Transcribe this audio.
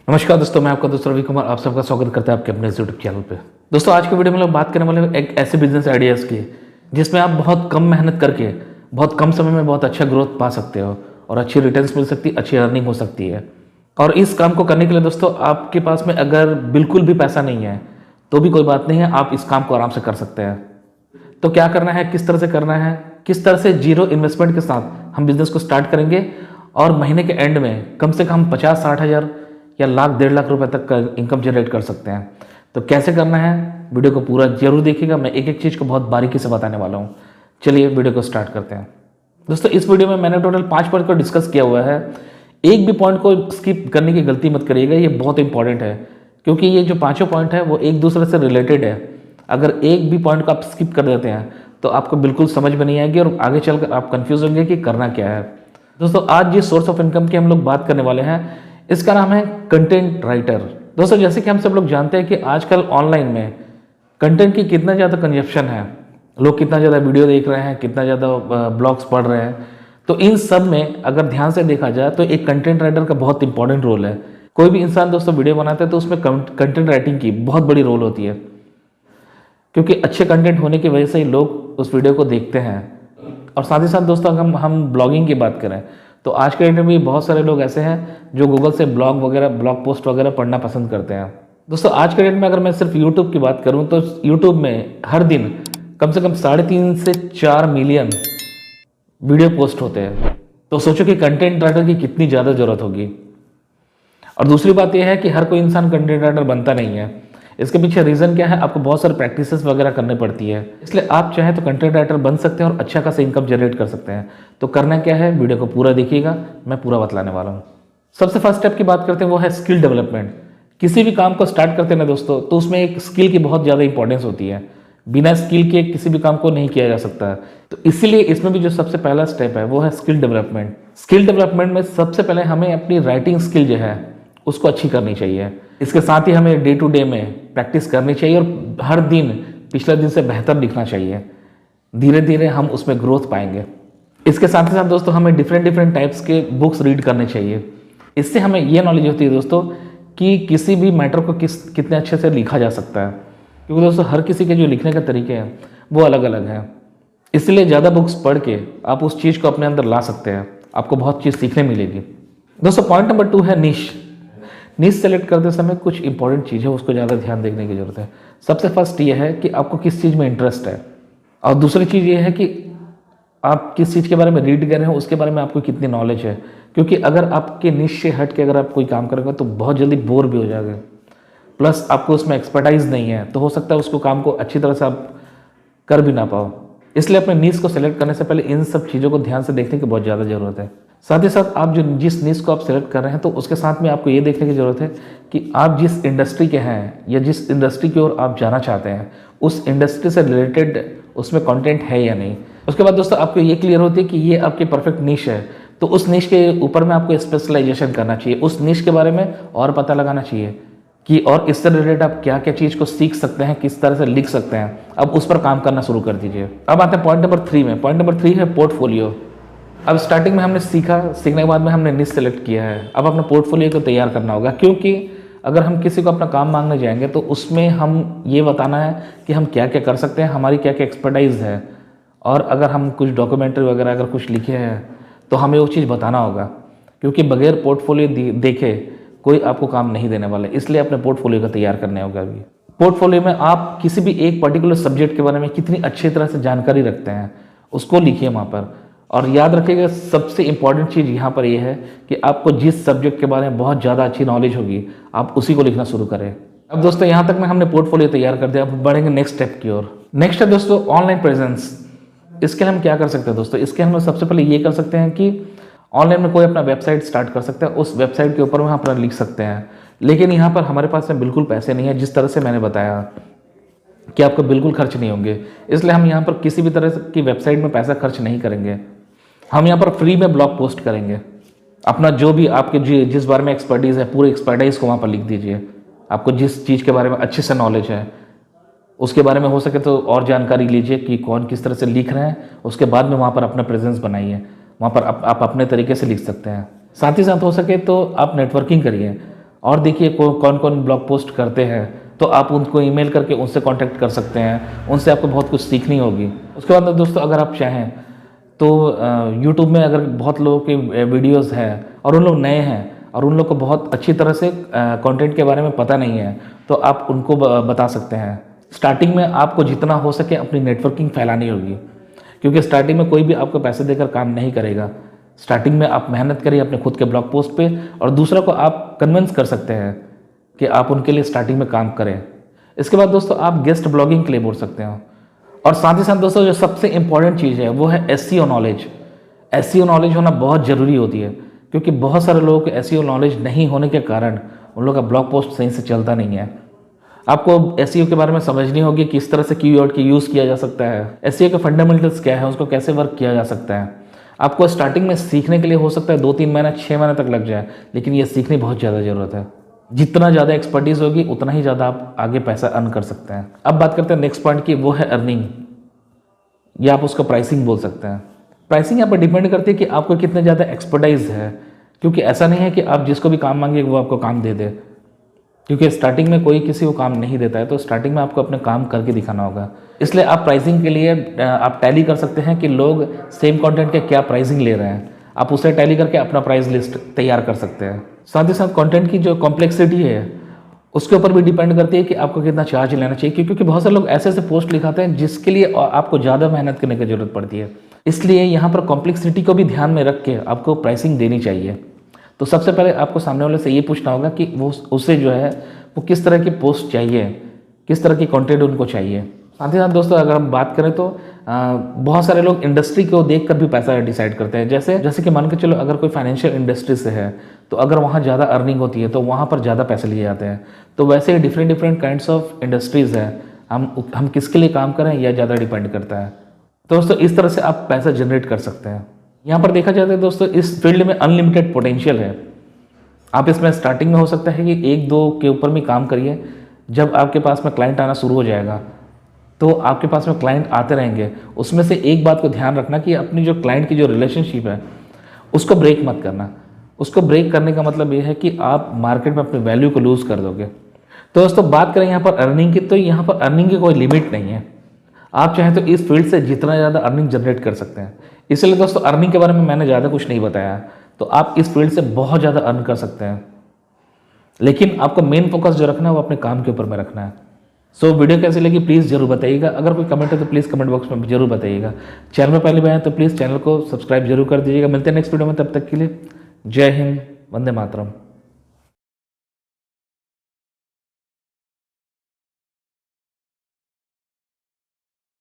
नमस्कार दोस्तों, मैं आपका दोस्त रवि कुमार आप सबका स्वागत करता है आपके अपने यूट्यूब चैनल पे। दोस्तों आज के वीडियो में लोग बात करने वाले हैं एक ऐसे बिजनेस आइडियाज़ की जिसमें आप बहुत कम मेहनत करके बहुत कम समय में बहुत अच्छा ग्रोथ पा सकते हो और अच्छी रिटर्न्स मिल सकती है, अच्छी अर्निंग हो सकती है। और इस काम को करने के लिए दोस्तों आपके पास में अगर बिल्कुल भी पैसा नहीं है तो भी कोई बात नहीं है, आप इस काम को आराम से कर सकते हैं। तो क्या करना है, किस तरह से करना है, किस तरह से जीरो इन्वेस्टमेंट के साथ हम बिजनेस को स्टार्ट करेंगे और महीने के एंड में कम से कम 50-60 हज़ार या लाख 1.5 लाख रुपए तक का इनकम जनरेट कर सकते हैं। तो कैसे करना है, वीडियो को पूरा जरूर देखिएगा। मैं एक एक चीज़ को बहुत बारीकी से बताने वाला हूँ। चलिए वीडियो को स्टार्ट करते हैं। दोस्तों इस वीडियो में मैंने टोटल 5 पॉइंट को डिस्कस किया हुआ है। एक भी पॉइंट को स्किप करने की गलती मत करिएगा, ये बहुत इंपॉर्टेंट है क्योंकि ये जो 5 पॉइंट है वो एक दूसरे से रिलेटेड है। अगर एक भी पॉइंट को आप स्किप कर देते हैं तो आपको बिल्कुल समझ में नहीं आएगी और आगे चलकर आप कंफ्यूज होंगे कि करना क्या है। दोस्तों आज जिस सोर्स ऑफ इनकम की हम लोग बात करने वाले हैं इसका नाम है कंटेंट राइटर। दोस्तों जैसे कि हम सब लोग जानते हैं कि आजकल ऑनलाइन में कंटेंट की कितना ज़्यादा कंजप्शन है, लोग कितना ज़्यादा वीडियो देख रहे हैं, कितना ज़्यादा ब्लॉग्स पढ़ रहे हैं। तो इन सब में अगर ध्यान से देखा जाए तो एक कंटेंट राइटर का बहुत इंपॉर्टेंट रोल है। कोई भी इंसान दोस्तों वीडियो बनाता है तो उसमें कंटेंट राइटिंग की बहुत बड़ी रोल होती है क्योंकि अच्छे कंटेंट होने की वजह से ही लोग उस वीडियो को देखते हैं। और साथ ही साथ दोस्तों अगर हम ब्लॉगिंग की बात करें तो आज के डेट में भी बहुत सारे लोग ऐसे हैं जो गूगल से ब्लॉग पोस्ट वगैरह पढ़ना पसंद करते हैं। दोस्तों आज के डेट में अगर मैं सिर्फ यूट्यूब की बात करूं तो यूट्यूब में हर दिन कम से कम 3.5 से 4 मिलियन वीडियो पोस्ट होते हैं। तो सोचो कि कंटेंट राइटर की कितनी ज़्यादा ज़रूरत होगी। और दूसरी बात यह है कि हर कोई इंसान कंटेंट राइटर बनता नहीं है। इसके पीछे रीज़न क्या है, आपको बहुत सारे प्रैक्टिसेस वगैरह करनी पड़ती है। इसलिए आप चाहें तो कंटेंट राइटर बन सकते हैं और अच्छा खासा इनकम जनरेट कर सकते हैं। तो करना क्या है, वीडियो को पूरा देखिएगा, मैं पूरा बतलाने वाला हूँ। सबसे फर्स्ट स्टेप की बात करते हैं वो है स्किल डेवलपमेंट। किसी भी काम को स्टार्ट करते हैं ना दोस्तों तो उसमें एक स्किल की बहुत ज़्यादा इंपॉर्टेंस होती है। बिना स्किल के किसी भी काम को नहीं किया जा सकता। तो इसीलिए इसमें भी जो सबसे पहला स्टेप है वो है स्किल डेवलपमेंट। स्किल डेवलपमेंट में सबसे पहले हमें अपनी राइटिंग स्किल जो है उसको अच्छी करनी चाहिए। इसके साथ ही हमें डे टू डे में प्रैक्टिस करनी चाहिए और हर दिन पिछले दिन से बेहतर लिखना चाहिए। धीरे धीरे हम उसमें ग्रोथ पाएंगे। इसके साथ ही साथ दोस्तों हमें डिफरेंट टाइप्स के बुक्स रीड करने चाहिए। इससे हमें ये नॉलेज होती है दोस्तों कि किसी भी मैटर को कितने अच्छे से लिखा जा सकता है, क्योंकि दोस्तों हर किसी के जो लिखने के तरीके हैं वो अलग अलग हैं। इसलिए ज़्यादा बुक्स पढ़ के आप उस चीज़ को अपने अंदर ला सकते हैं, आपको बहुत चीज़ सीखने मिलेगी। दोस्तों पॉइंट नंबर 2 है निश सेलेक्ट करते समय कुछ इंपॉर्टेंट चीज़ है, उसको ज़्यादा ध्यान देने की जरूरत है। सबसे फर्स्ट ये है कि आपको किस चीज़ में इंटरेस्ट है और दूसरी चीज़ ये है कि आप किस चीज़ के बारे में रीड कर रहे हैं, उसके बारे में आपको कितनी नॉलेज है। क्योंकि अगर आपके निश से हट के अगर आप कोई काम करेंगे तो बहुत जल्दी बोर भी हो जाएगा, प्लस आपको उसमें एक्सपर्टाइज नहीं है तो हो सकता है उसको काम को अच्छी तरह से आप कर भी ना पाओ। इसलिए अपने नीश को सेलेक्ट करने से पहले इन सब चीज़ों को ध्यान से देखने की बहुत ज़्यादा ज़रूरत है। साथ ही साथ आप जिस नीश को आप सेलेक्ट कर रहे हैं तो उसके साथ में आपको ये देखने की ज़रूरत है कि आप जिस इंडस्ट्री के हैं या जिस इंडस्ट्री की ओर आप जाना चाहते हैं उस इंडस्ट्री से रिलेटेड उसमें कंटेंट है या नहीं। उसके बाद दोस्तों आपको ये क्लियर होती है कि ये आपकी परफेक्ट निश है तो उस निश के ऊपर में आपको स्पेशलाइजेशन करना चाहिए। उस निश के बारे में और पता लगाना चाहिए कि और इससे रिलेटेड आप क्या क्या चीज़ को सीख सकते हैं, किस तरह से लिख सकते हैं। अब उस पर काम करना शुरू कर दीजिए। अब आते हैं पॉइंट नंबर 3 में। पॉइंट नंबर 3 है पोर्टफोलियो। अब स्टार्टिंग में हमने सीखने के बाद में हमने निश सेलेक्ट किया है। अब अपना पोर्टफोलियो को तैयार करना होगा, क्योंकि अगर हम किसी को अपना काम मांगने जाएंगे तो उसमें हम ये बताना है कि हम क्या क्या कर सकते हैं, हमारी क्या क्या एक्सपर्टाइज है। और अगर हम कुछ डॉक्यूमेंट्री वगैरह अगर कुछ लिखे हैं तो हमें वो चीज़ बताना होगा, क्योंकि बगैर पोर्टफोलियो देखे कोई आपको काम नहीं देने वाला है। इसलिए अपने पोर्टफोलियो को तैयार करने होगा। अभी पोर्टफोलियो में आप किसी भी एक पर्टिकुलर सब्जेक्ट के बारे में कितनी अच्छी तरह से जानकारी रखते हैं उसको लिखिए वहाँ पर। और याद रखिएगा सबसे इंपॉर्टेंट चीज़ यहाँ पर यह है कि आपको जिस सब्जेक्ट के बारे में बहुत ज़्यादा अच्छी नॉलेज होगी आप उसी को लिखना शुरू करें। अब दोस्तों यहाँ तक में हमने पोर्टफोलियो तैयार कर दिया। अब बढ़ेंगे नेक्स्ट स्टेप की ओर। नेक्स्ट है दोस्तों ऑनलाइन प्रेजेंस। इसके लिए हम क्या कर सकते हैं दोस्तों, इसके हम सबसे पहले ये कर सकते हैं कि ऑनलाइन में कोई अपना वेबसाइट स्टार्ट कर सकता है, उस वेबसाइट के ऊपर में हम अपना लिख सकते हैं। लेकिन यहाँ पर हमारे पास में बिल्कुल पैसे नहीं है, जिस तरह से मैंने बताया कि आपको बिल्कुल खर्च नहीं होंगे। इसलिए हम यहाँ पर किसी भी तरह की वेबसाइट में पैसा खर्च नहीं करेंगे। हम यहाँ पर फ्री में ब्लॉग पोस्ट करेंगे। अपना जो भी आपके जिस बारे में एक्सपर्टीज़ है पूरी एक्सपर्टाइज को वहाँ पर लिख दीजिए। आपको जिस चीज़ के बारे में अच्छे से नॉलेज है उसके बारे में हो सके तो और जानकारी लीजिए कि कौन किस तरह से लिख रहे हैं। उसके बाद में वहाँ पर अपना प्रेजेंस बनाइए, वहाँ पर आप अपने तरीके से लिख सकते हैं। साथ ही साथ हो सके तो आप नेटवर्किंग करिए। और देखिए कौन कौन ब्लॉग पोस्ट करते हैं, तो आप उनको ईमेल करके उनसे कांटेक्ट कर सकते हैं, उनसे आपको बहुत कुछ सीखनी होगी। उसके बाद दोस्तों अगर आप चाहें तो यूट्यूब में अगर बहुत लोगों के वीडियोस हैं और उन लोग नए हैं और उन लोग को बहुत अच्छी तरह से कंटेंट के बारे में पता नहीं है, तो आप उनको बता सकते हैं। स्टार्टिंग में आपको जितना हो सके अपनी नेटवर्किंग फैलानी होगी, क्योंकि स्टार्टिंग में कोई भी आपको पैसे देकर काम नहीं करेगा। स्टार्टिंग में आप मेहनत करिए अपने खुद के ब्लॉग पोस्ट पे, और दूसरों को आप कन्विंस कर सकते हैं कि आप उनके लिए स्टार्टिंग में काम करें। इसके बाद दोस्तों आप गेस्ट ब्लॉगिंग के लिए बोल सकते हो। और साथ ही साथ दोस्तों जो सबसे इंपॉर्टेंट चीज़ है वो है एसईओ नॉलेज। एसईओ नॉलेज होना बहुत ज़रूरी होती है, क्योंकि बहुत सारे लोगों को एसईओ नॉलेज नहीं होने के कारण उन लोगों का ब्लॉग पोस्ट सही से चलता नहीं है। आपको एसईओ के बारे में समझनी होगी, किस तरह से कीवर्ड की यूज़ किया जा सकता है, एसईओ के फंडामेंटल्स क्या है, उसको कैसे वर्क किया जा सकता है। आपको स्टार्टिंग में सीखने के लिए हो सकता है 2-3 महीना 6 महीने तक लग जाए, लेकिन ये सीखने बहुत ज़्यादा ज़रूरत है। जितना ज़्यादा एक्सपर्टीज़ होगी उतना ही ज़्यादा आप आगे पैसा अर्न कर सकते हैं। अब बात करते हैं नेक्स्ट पॉइंट की, वो है अर्निंग, या आप उसका प्राइसिंग बोल सकते हैं। प्राइसिंग यहाँ पर डिपेंड करती है कि आपको कितने ज़्यादा एक्सपर्टाइज है, क्योंकि ऐसा नहीं है कि आप जिसको भी काम मांगे वो आपको काम दे दे, क्योंकि स्टार्टिंग में कोई किसी को काम नहीं देता है। तो स्टार्टिंग में आपको अपने काम करके दिखाना होगा। इसलिए आप प्राइसिंग के लिए आप टैली कर सकते हैं कि लोग सेम कंटेंट के क्या प्राइसिंग ले रहे हैं, आप उसे टैली करके अपना प्राइस लिस्ट तैयार कर सकते हैं। साथ ही साथ कंटेंट की जो कॉम्प्लेक्सिटी है उसके ऊपर भी डिपेंड करती है कि आपको कितना चार्ज लेना चाहिए, क्योंकि बहुत सारे लोग ऐसे ऐसे पोस्ट लिखाते हैं जिसके लिए आपको ज़्यादा मेहनत करने की ज़रूरत पड़ती है। इसलिए यहाँ पर कॉम्प्लेक्सिटी को भी ध्यान में रख के आपको प्राइसिंग देनी चाहिए। तो सबसे पहले आपको सामने वाले से ये पूछना होगा कि वो उसे जो है वो किस तरह की पोस्ट चाहिए, किस तरह की कंटेंट उनको चाहिए। साथ ही साथ दोस्तों अगर हम बात करें तो बहुत सारे लोग इंडस्ट्री को देखकर भी पैसा डिसाइड करते हैं। जैसे कि मान के चलो अगर कोई फाइनेंशियल इंडस्ट्री से है तो अगर वहाँ ज़्यादा अर्निंग होती है तो वहाँ पर ज़्यादा पैसे लिए जाते हैं। तो वैसे ही डिफरेंट काइंड्स ऑफ इंडस्ट्रीज़ है, हम किसके लिए काम करें यह ज़्यादा डिपेंड करता है। तो दोस्तों इस तरह से आप पैसा जनरेट कर सकते हैं। यहाँ पर देखा जाता है दोस्तों इस फील्ड में अनलिमिटेड पोटेंशियल है। आप इसमें स्टार्टिंग में हो सकता है कि 1-2 के ऊपर भी काम करिए। जब आपके पास में क्लाइंट आना शुरू हो जाएगा तो आपके पास में क्लाइंट आते रहेंगे। उसमें से एक बात को ध्यान रखना कि अपनी जो क्लाइंट की जो रिलेशनशिप है उसको ब्रेक मत करना। उसको ब्रेक करने का मतलब ये है कि आप मार्केट में अपनी वैल्यू को लूज़ कर दोगे। तो दोस्तों बात करें यहाँ पर अर्निंग की, तो यहाँ पर अर्निंग की कोई लिमिट नहीं है। आप चाहें तो इस फील्ड से जितना ज़्यादा अर्निंग जनरेट कर सकते हैं। इसलिए दोस्तों अर्निंग के बारे में मैंने ज़्यादा कुछ नहीं बताया, तो आप इस फील्ड से बहुत ज़्यादा अर्न कर सकते हैं। लेकिन आपको मेन फोकस जो रखना है वो अपने काम के ऊपर में रखना है। सो वीडियो कैसी लगी प्लीज़ जरूर बताइएगा। अगर कोई कमेंट है तो प्लीज़ कमेंट बॉक्स में जरूर बताइएगा। चैनल में पहले बार आए तो प्लीज़ चैनल को सब्सक्राइब जरूर कर दीजिएगा। मिलते हैं नेक्स्ट वीडियो में, तब तक के लिए जय हिंद, वंदे मातरम।